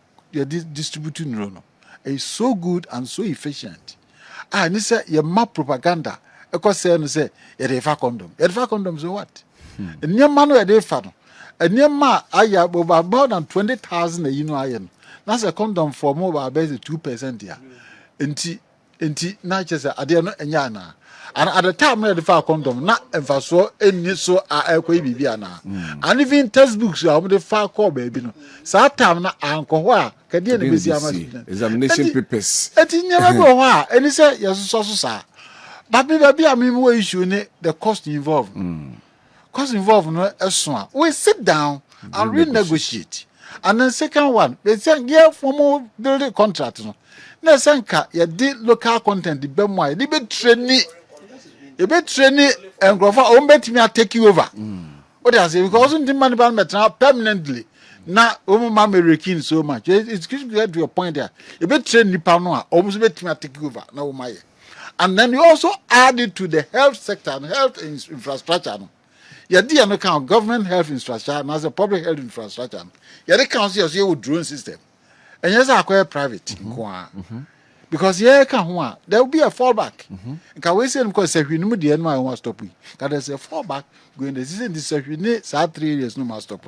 S5: distribute no is so good and so efficient. And this say your map propaganda. Because say no say you refa condom. You refa condom so what? And your man we dey fa no. And your ma aya over more than 20,000 you know ayen. That's a condom for more about 2% here. Enti na chese ade no enya na. And at the time we refa condom na emfaso eni so akwa bibia na. And even textbooks you am dey fa call baby no. Sa time na anko ho a kade na besi ama
S2: examination papers.
S5: Eti nyama go ho a eni say yeso so sa. But me baby am me issue ne the cost involved. Cost involved no eso a. We sit down and renegotiate. And then second one, they say yeah formal building contract no. Na senka ye di local content the be mo e be training. You be training and go for me take you over. What I say because the management now permanently. Now mama rekin so much. It's get to your point there. You be train nipa no a almost be take you over. Now my. And then you also add it to the health sector and health infrastructure. You dey no count government health infrastructure and as a public health infrastructure. You dey count your drone system. And yes, I acquire private. Because here can there will be a fallback. Can we say because if we know the end, I want stop. Because there's a fallback going. This is this if we need 3 years no must stop.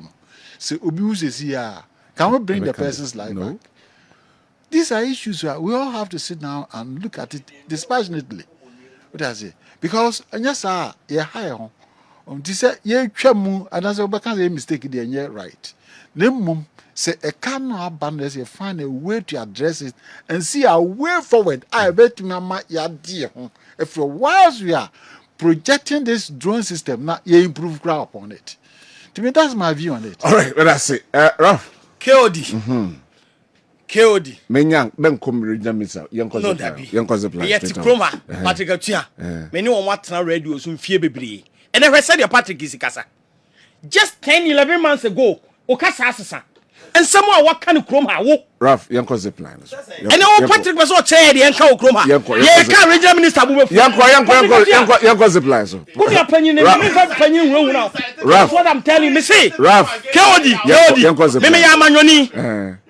S5: So abuse is here. Can we bring the person's life back? These are issues where we all have to sit down and look at it dispassionately. What I say? Because yes, you're higher. This say you chamu and as a mistake, they're right. Nemum say a cannot abandon, you find a way to address it and see a way forward. I bet mama ya dear. If for whilst we are projecting this drone system, now you improve ground upon it. To me, that's my view on it.
S2: All right, well, that's it. Ralph.
S1: KOD. KOD.
S2: Menyang, then come regional minister.
S1: No, Dabi.
S2: Young Zipline.
S1: Yet, Chroma, Patrick Atia. Many on what now radio soon fear baby. And I said your Patrick is Casa. Just 10-11 months ago, Okasa Assassin. And someone what kind of Chroma?
S2: Ralph, Young Zipline.
S1: And all Patrick was all chair and cow Chroma. Yeah, can regional minister.
S2: Young Zipline.
S1: Put your opinion in the now. That's what I'm telling you. See,
S2: Ralph,
S1: KOD, me Yamanyoni,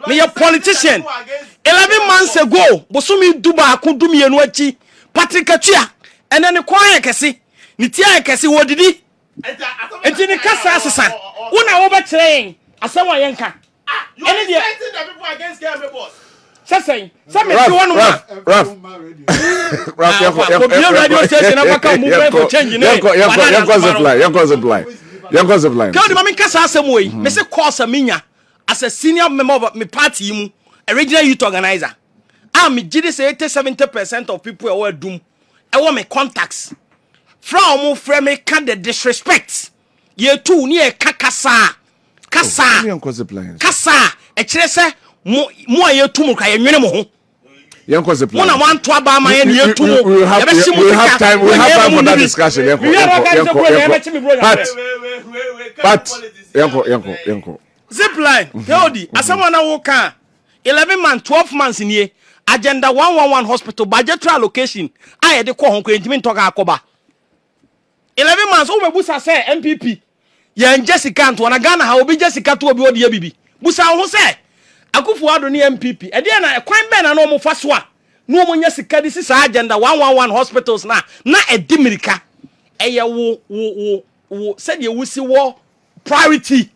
S1: me a politician. 11 months ago, Bosumi Duba could do me and Wachi, Patrick Achia, and then the choir Cassie, Nitia Cassie, what did he? And in the Casa Assassin, one hour over train, as someone Yanka.
S4: You are inciting the people against Gambia boss.
S1: Say, some of you want
S2: Ralph,
S1: radio station, I'm going to move for changing it.
S2: Young Zipline.
S1: Tell the Mammy Casa some way, Mr. Corsa Minya, as a senior member of my party, a regional youth organizer. I'm GD 70% of people are doomed. I want my contacts. From frame can the disrespect. Ye too near Kakasa. Kasa, a chese, more ye tumu kaya nyemo.
S2: Young Zipline.
S1: One want to buy my year two.
S2: We have time for that discussion. But, Yanko.
S1: Zipline, KOD, as someone who can 11 months, 12 months in year, agenda 111 hospital, budgetary allocation. I had the call home to talk Akoba. 11 months over Busa say MPP. Yan Jessica to Ghana, how be Jessica to be the baby. Busa who say, Akufuado ni MPP. And then I quite ben and normal faswa. No one Jessica, this is agenda 111 hospitals now. Na a Dimirica. Eya wo said you will see war priority.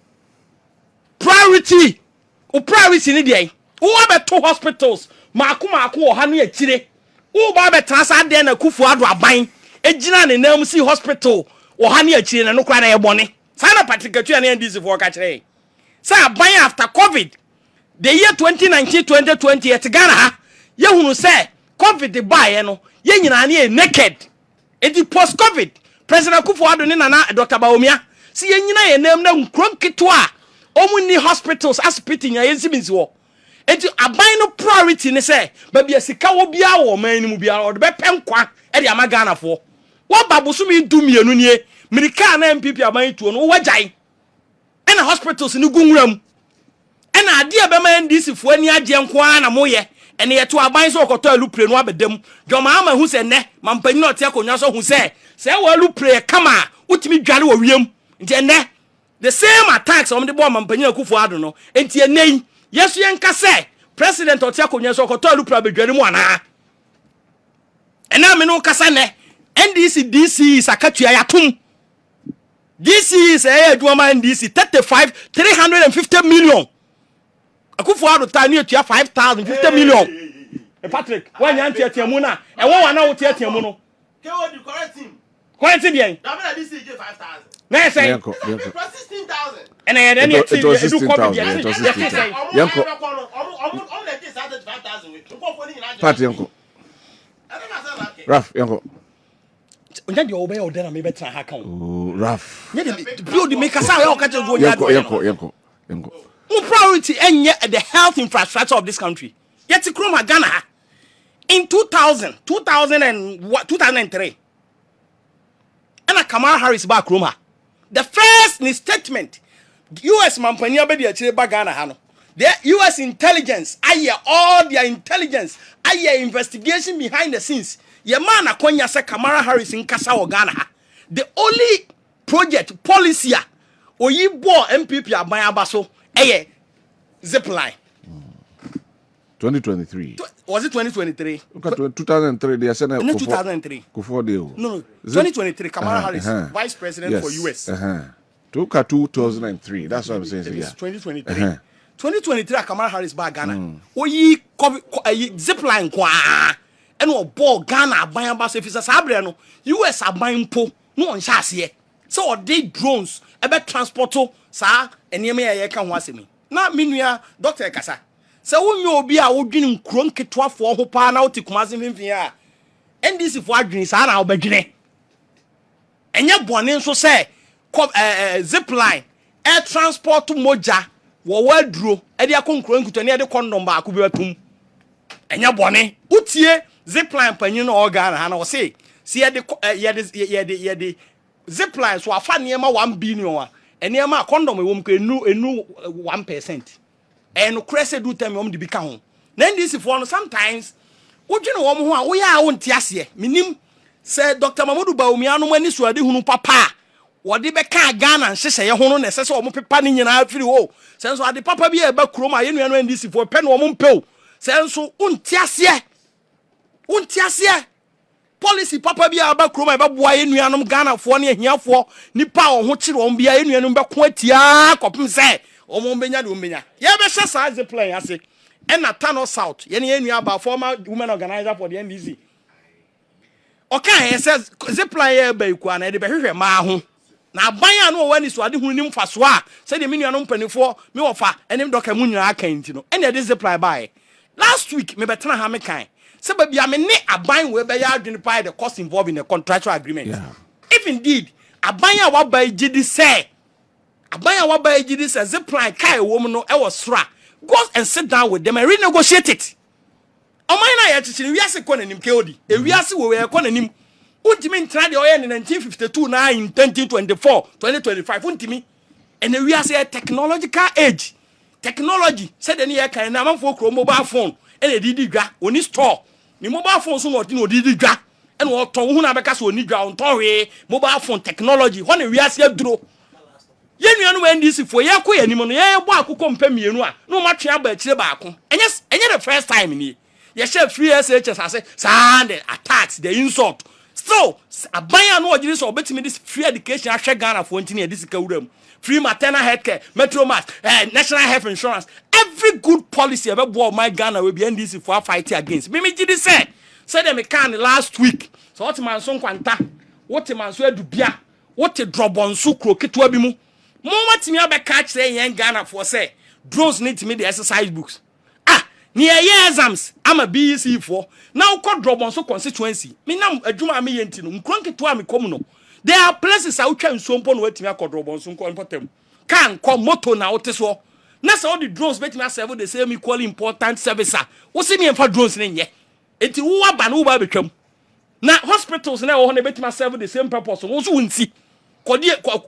S1: Priority. O priority ni day. Who have 2 hospitals? Maku or Hanu Chile. Who Baba Transa then a Kufuado abain. Ejina ne Namusi Hospital or Hanu Chile and no cry a bonnet. Sana Prosecutor and this for catch. Say buy after COVID. The year 2019-2020 at Ghana, you who say COVID the buy no, ye naked. It post COVID. President Kufuado na Dr. Bawumia. See ye name them kronkitwa. Omuni hospitals hospital ya yensibinsi wo. Enti aban no priority ne say, baby asika wo bia wo man mu bia wo de be penkwa e de amagana fo. Wo babusu mi du mienu nie. Mirika na MPP aban tuo no wajai. Ena hospitals ni gunwuram. Ena ade abema NDC fo ani agye nko na moye. Ene ye to aban so okoto alupre no abedam. Joma ama hu se ne, mampanyi no te akonwa so hu se wo alupre kama utimi dware wo wiem. Nti ene the same attacks on the bomb mampanyi Akufuado no. Enti ene yesu yenka se president ote akonwa so okoto alupre abedware mu ana. Ena me no kasa ne NDC DC sakatua yatum. This is a NDC 350 million. Akufuado ta ni etua 5,050 million. Patrick, when you anti atiamuna, e won wana wo tiatiamu no.
S4: KOD correct him.
S1: Correct him bien.
S4: Dabena this is 5,000.
S1: Na say.
S4: 16,000.
S1: And I then
S2: it was 16,000.
S4: Yanko.
S2: Pat Yanko. Raf Yanko.
S1: Onja de obey order na me betra ha kan.
S2: Oh, Raf.
S1: Nye de build make asa we o ka je go
S2: Yanko.
S1: Who priority enye the health infrastructure of this country. Yet Kroma Ghana in 2003. And Kamala Harris back Kroma. The first in statement US Mampania be the Ghana Hano. The US intelligence, all their intelligence, investigation behind the scenes. Your man akonya se Kamala Harris in Kasa or Ghana. The only project policy oyibo MPP abayabaso Zipline.
S2: 2023.
S1: Was it 2023?
S2: Look at 2003. They are saying
S1: 2003.
S2: No.
S1: 2023. Kamala Harris, Vice President for US.
S2: Look at 2003. That's what I'm saying.
S1: It is 2023. 2023. Kamala Harris back Ghana. Oyi Zipline kwa. And what ball Ghana abayamba se fisa sabre no. US abayimpo no onshase. So they drones ebe transporto sa eniyeme ye kan ho asemi. na menua doctor kasa se wonyo obi a wodwene nkuro nketwafo ho pa na wote Kumasi mfimfin a NDC fo adwene sa na obadwene enye bone nso se Zipline air transport moja wo waduro e de akonkuro nkutone e de condom ba ko bi atum enye bone utie Zipline panyin na organ ha na wo se ye de Zipline so afa niema 1 billion a eniema condom ewom ko enu 1%. And crescent do tell me de bika ho na ndisi for no sometimes wodwene wo ho a wo ya wo ntiase minim say Dr. Mamudu Bawumia no mani so ade hunu papa wode beka Ghana nhese ye ho no na sese wo pepa ni nyina afiri ho senso ade papa bi e ba krom a ye nua no ndisi for pe no wo mpeu senso untiase policy papa bi a ba krom a ba boa ye nua no Ghana fo ne ahiafo nipa wo ho kire wo bia ye nua no be ko atia kopem se omombenya de ombenya ye be hye sa Zipline ase na Tano South ye ne enu aba former women organizer for the NDC okay he says Zipline ye ba iku ana de be hwehwe ma ho na aban no wani so ade hu nim fa so a se de menua no mpanifo me wofa enim doka mu nyina aka nti no ene de Zipline bae last week me betena ha me kan se ba bia me ne aban we be ya adwene pa the cost involved in the contractual agreement if indeed aban a wa ba gidi say Abaya waba ejidi says Zipline kai woman no e was sra. Go and sit down with them and renegotiate it. Omina ya chichiri wiase kwa nanim keodi. E wiase we kwa nanim. Untimi ntra de oye in 1952 na in 2024, 2025 untimi. And e wiase technological age. Technology said any year kan na manfo kro mobile phone and e didi dwa oni store. Ni mobile phone so no didi dwa. And wo ton hu na beka so oni dwa on ton we mobile phone technology. Ho na wiase aduro. Ye nuanu NDC for ye ko yanim no ye bo akoko mpamienu a no ma twe aba akire ba ako enye the first time ni ye share free SHS ase sand attacks the insult so abanya no ogiri so obetimi this free education ahwe Ghana for ntini edisi kawuram free maternal health care metro mass national health insurance every good policy ebe bo my Ghana we be NDC for fight against me gidi say dem can last week so what man so kwanta what man so adubia what drobonsu kro ketwa bi mu Mama timi abeka kire yen Ghana for say drones need to me the exercise books. Near year exams I'm a BEC for now called Drobon so constituency. Me nam adwuma me yenti no nkronke to am kom no. There are places I twa nsompo no watimi akọ Drobon so important. Can come moto na wote so. Na say all the drones bet me serve the same equally important service. Wo se me emfa drones ne nye. Enti wo aba no wo ba betwam. Na hospitals na wo ho na bet me serve the same purpose. Wo so wonti.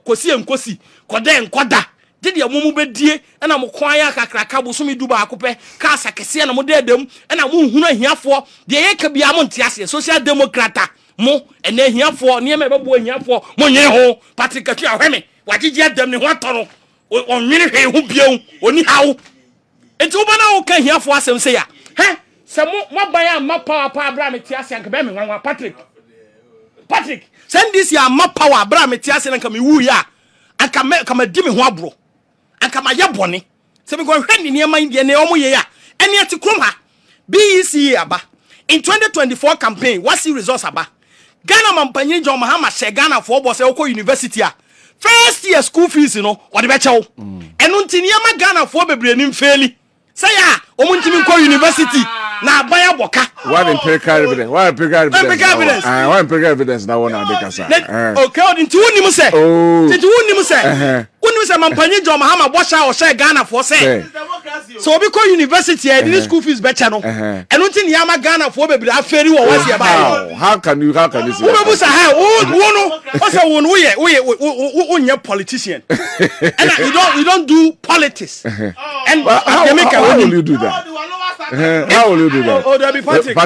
S1: Kosi enkosi koda enkoda dede amumu bedie na mo kwan ya kakraka bo so me duba akopɛ ka sakese na mo dedem na mo hunu ahiafo de ye ka bia mo ntiase social democrata mo ene ahiafo ne me bebo ahiafo mo nye ho Patrick ahweme wagigi adam ne ho atoro onwene hwe ho biau oni hawo enti wo bana wo ka ahiafo asem se ya he se mo ban ya ma power abra me tiase anka be me nwanwa Patrick send this ya ma power abra me tiase anka me wu ya anka me kama di me ho abro anka ma ye bone se me go hwe ne ma inde ne omo ye ya ene ati krom ha BEC aba in 2024 campaign what see results aba Ghana mampanyi John Mahama she Ghana for boss e ko university a first year school fees no o de be chew eno ntini ma Ghana for bebre ni mfeli say ya omo ntimi ko university na abaya boka
S2: what empirical evidence what empirical evidence na one dey kasa
S1: okay odinti woni mu se tinti woni mu se mampanyi John Mahama bosha o she Ghana for say so obi ko university e di school fees becha no eno ntini ya ma Ghana for bebre aferi wo wasi aba
S2: how can you say
S1: wo be say ha wo no o say wo no wo ye politician and you don't do politics and
S2: how will you do that how will you do that
S1: oh there be Patrick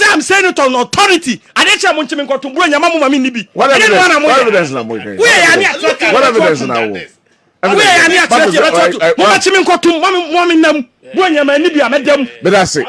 S1: I'm saying it on authority I dey che mo ntimi nkoto bro nyama mo mami nibi
S2: what evidence na mo kai what evidence na wo
S1: we ya ni atete mo ntimi nkoto mo nam bro nyama nibi amedam
S2: be that say